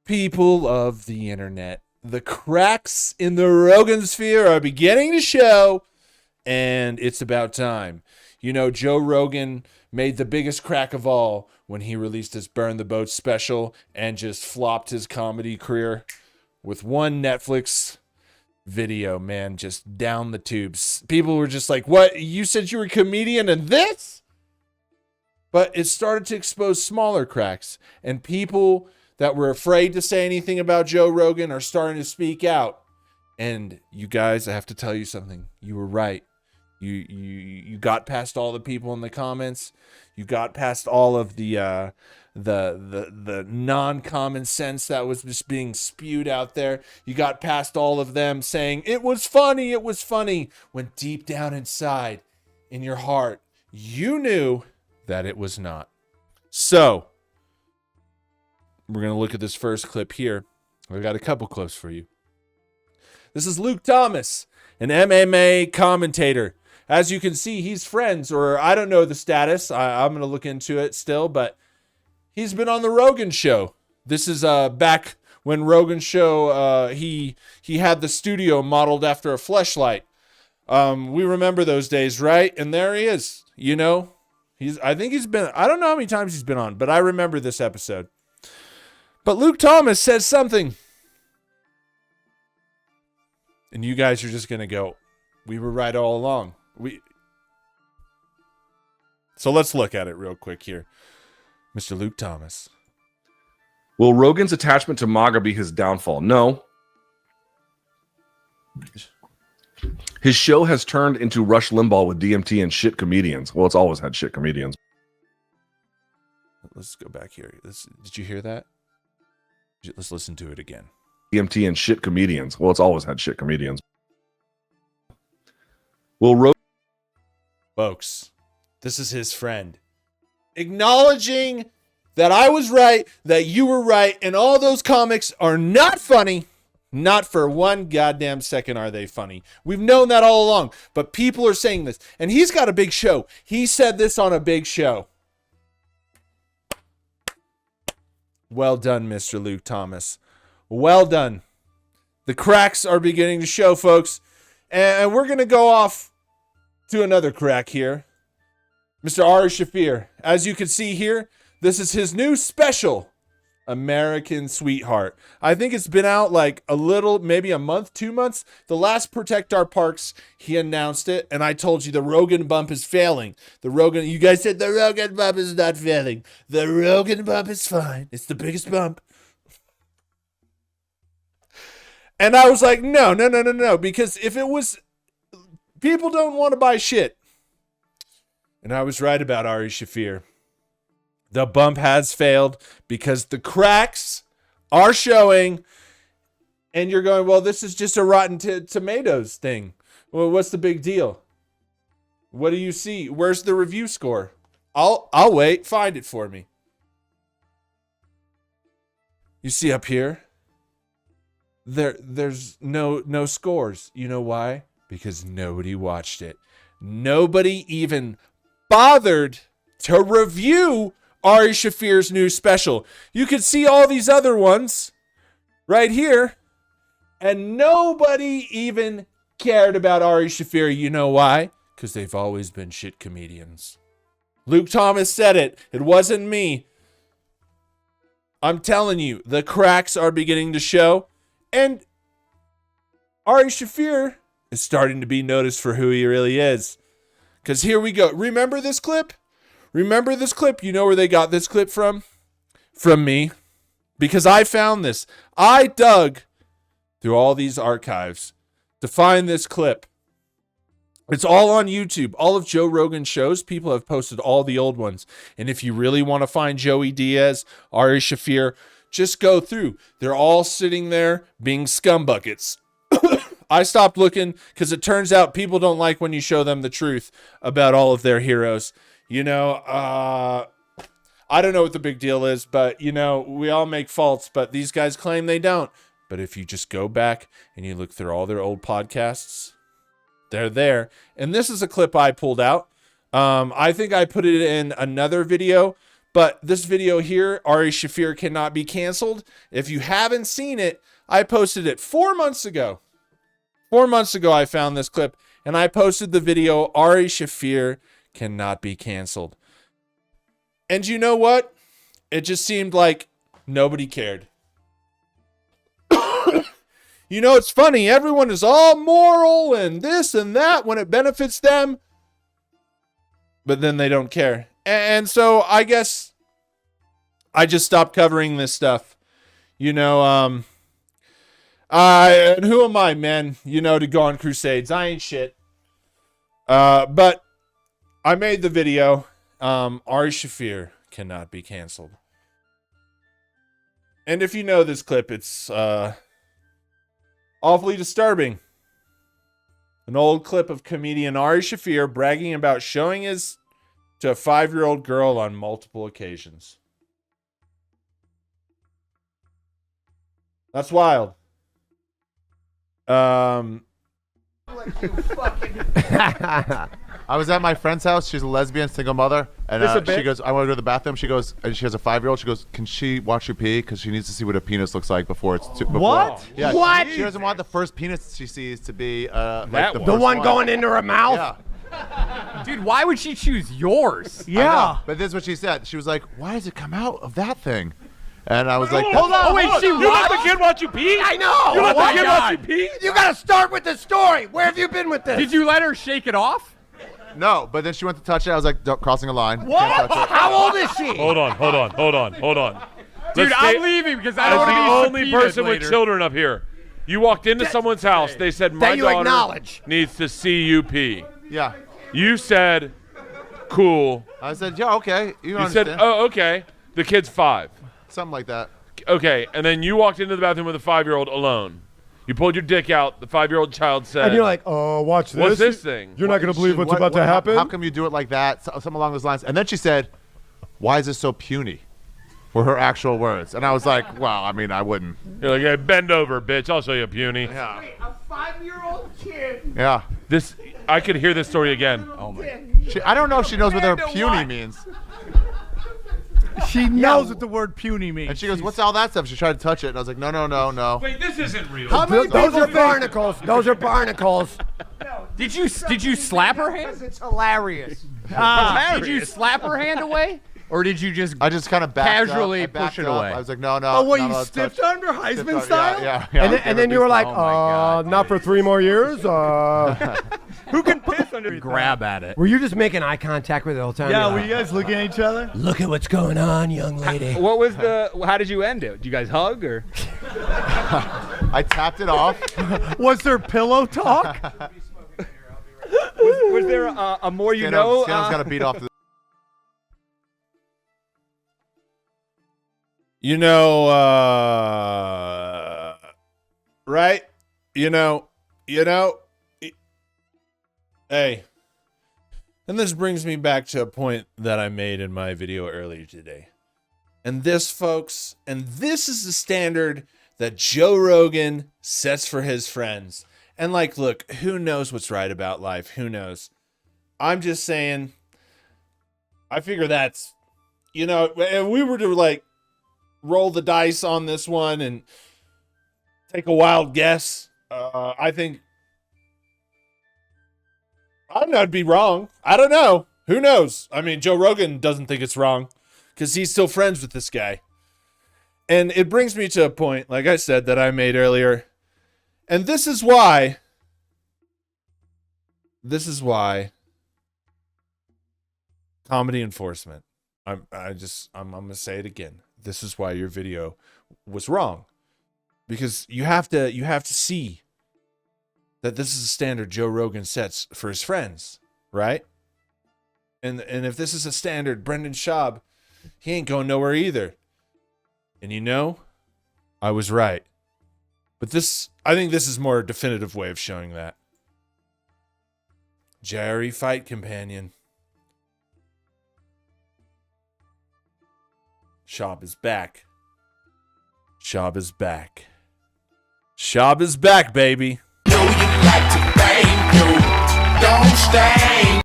People of the internet, the cracks in the Rogan sphere are beginning to show, and it's about time. You know, Joe Rogan made the biggest crack of all when he released his Burn the Boat special and just flopped his comedy career with one Netflix video, man, just down the tubes. People were just like, what? You said you were a comedian and this? But it started to expose smaller cracks, and people that were afraid to say anything about Joe Rogan are starting to speak out. And you guys, I have to tell you something. You were right. You got past all the people in the comments. You got past all of the non-common sense that was just being spewed out there. You got past all of them saying it was funny, when deep down inside in your heart you knew that it was not. So we're going to look at this first clip here. I've got a couple clips for you. This is Luke Thomas, an MMA commentator. As you can see, he's friends, or I don't know the status. I'm going to look into it still, but he's been on the Rogan show. This is back when Rogan show, he had the studio modeled after a fleshlight. We remember those days, right? And there he is. You know, I don't know how many times he's been on, but I remember this episode. But Luke Thomas says something. And you guys are just going to go, we were right all along. So let's look at it real quick here. Mr. Luke Thomas. Will Rogan's attachment to MAGA be his downfall? No. His show has turned into Rush Limbaugh with DMT and shit comedians. Well, it's always had shit comedians. Let's go back here. Did you hear that? Let's listen to it again. DMT and shit comedians. Well, it's always had shit comedians. Will Rogan... Folks, this is his friend. Acknowledging that I was right, that you were right, and all those comics are not funny. Not for one goddamn second are they funny. We've known that all along, but people are saying this. And he's got a big show. He said this on a big show. Well done, Mr. Luke Thomas. Well done. The cracks are beginning to show, folks. And we're going to go off to another crack here. Mr. Ari Shaffir. As you can see here, this is his new special, American Sweetheart. I think it's been out like a little, maybe a month, 2 months. The last Protect Our Parks, he announced it, and I told you the Rogan bump is failing. You guys said the Rogan bump is not failing. The Rogan bump is fine. It's the biggest bump. And I was like, no, because if it was, people don't want to buy shit. And I was right about Ari Shaffir. The bump has failed because the cracks are showing, and you're going, well, this is just a Rotten Tomatoes thing. Well, what's the big deal? What do you see? Where's the review score? I'll wait. Find it for me. You see up here? There's no scores. You know why? Because nobody watched it. Nobody even bothered to review Ari Shaffir's new special. You can see all these other ones right here, and nobody even cared about Ari Shaffir. You know why? Because they've always been shit comedians. Luke Thomas said it. It wasn't me. I'm telling you, the cracks are beginning to show, and Ari Shaffir is starting to be noticed for who he really is. Because here we go. Remember this clip? Remember this clip? You know where they got this clip from? From me. Because I found this. I dug through all these archives to find this clip. It's all on YouTube. All of Joe Rogan's shows, people have posted all the old ones. And if you really want to find Joey Diaz, Ari Shaffir, just go through. They're all sitting there being scumbuckets. I stopped looking because it turns out people don't like when you show them the truth about all of their heroes. You know, I don't know what the big deal is, but, you know, we all make faults, but these guys claim they don't. But if you just go back and you look through all their old podcasts, they're there. And this is a clip I pulled out. I think I put it in another video, But this video here, Ari Shaffir cannot be canceled. If you haven't seen it, I posted it 4 months ago. 4 months ago, I found this clip, and I posted the video, Ari Shaffir cannot be canceled. And you know what? It just seemed like nobody cared. You know, it's funny. Everyone is all moral and this and that when it benefits them. But then they don't care. And so I guess I just stopped covering this stuff. You know, and who am I, man, you know, to go on crusades? I ain't shit. But I made the video. Ari Shaffir cannot be canceled. And if you know this clip, it's awfully disturbing. An old clip of comedian Ari Shaffir bragging about showing his to a 5-year-old girl on multiple occasions. That's wild. I was at my friend's house. She's a lesbian, single mother, and she goes, "I want to go to the bathroom." She goes, and she has a 5-year-old. She goes, "Can she watch your pee? Because she needs to see what a penis looks like before it's too." What? Yeah, What? She doesn't want the first penis she sees to be the first one going into her mouth. Yeah. Dude, why would she choose yours? Yeah. But this is what she said. She was like, "Why does it come out of that thing?" And I was like, Hold on. Oh, wait, she You let watched? the kid watch you pee? I know. You let the Oh my kid God. watch you pee? You got to start with the story. Where have you been with this? Did you let her shake it off? No, but then she went to touch it. I was like, crossing a line. What? Can't touch it. How old is she? Hold on. Dude, Let's I'm stay- leaving because I As don't want to the be only subpoenaed person later. with children up here, you walked into someone's house. They said, "My That you daughter acknowledge. needs to see you pee." Yeah. You said, "Cool." I said, "Yeah, okay." You You said, understand. "Oh, okay." The kid's 5. Something like that. Okay, and then you walked into the bathroom with a 5-year-old alone. You pulled your dick out. The 5-year-old child said, And you're like, oh, watch this. "What's this thing?" You're not going to believe what's about to happen? How come you do it like that? Something along those lines. And then she said, "Why is this so puny?" Were her actual words. And I was like, well, I mean, I wouldn't. You're like, "Hey, bend over, bitch. I'll show you, puny." Yeah. A 5-year-old kid. Yeah. This, I could hear this story again. Oh my. I don't know if she knows what the word puny means. She knows what the word puny means. And she goes, "What's all that stuff?" She tried to touch it, and I was like, "No." Wait, this isn't real. How many Those people are barnacles. Those are barnacles. Did you slap her hand? It's hilarious. Did you slap her hand away? Or did you just I just kind of backed Casually up. I backed push it up. away. I was like, "No." Oh, what, not you allowed to stiffed touch. under Stiffed Heisman under- style? Yeah. And then you were like, Oh my God. not for 3 more years? Who can piss under grab at it? Were you just making eye contact with her the whole time? Yeah, You're were like, you guys looking at each other? Look at what's going on, young lady. What was the? How did you end it? Did you guys hug or? I tapped it off. Was there pillow talk? Was there a more you know? Stan's got to beat off the You know, right? You know, hey. And this brings me back to a point that I made in my video earlier today. And this, folks, and this is the standard that Joe Rogan sets for his friends. And like, look, who knows what's right about life? Who knows? I'm just saying, I figure that's, you know, if we were to like roll the dice on this one and take a wild guess, I think I'd be wrong. I don't know. Who knows? I mean, Joe Rogan doesn't think it's wrong because he's still friends with this guy. And it brings me to a point, like I said, that I made earlier. And this is why comedy enforcement. I'm going to say it again. This is why your video was wrong. Because you have to see that this is a standard Joe Rogan sets for his friends, right? And if this is a standard Brendan Schaub, he ain't going nowhere either. And you know, I was right. But I think this is more a definitive way of showing that. Jerry Fight Companion. Schaub is back. Schaub is back. Schaub is back, baby. Don't stay.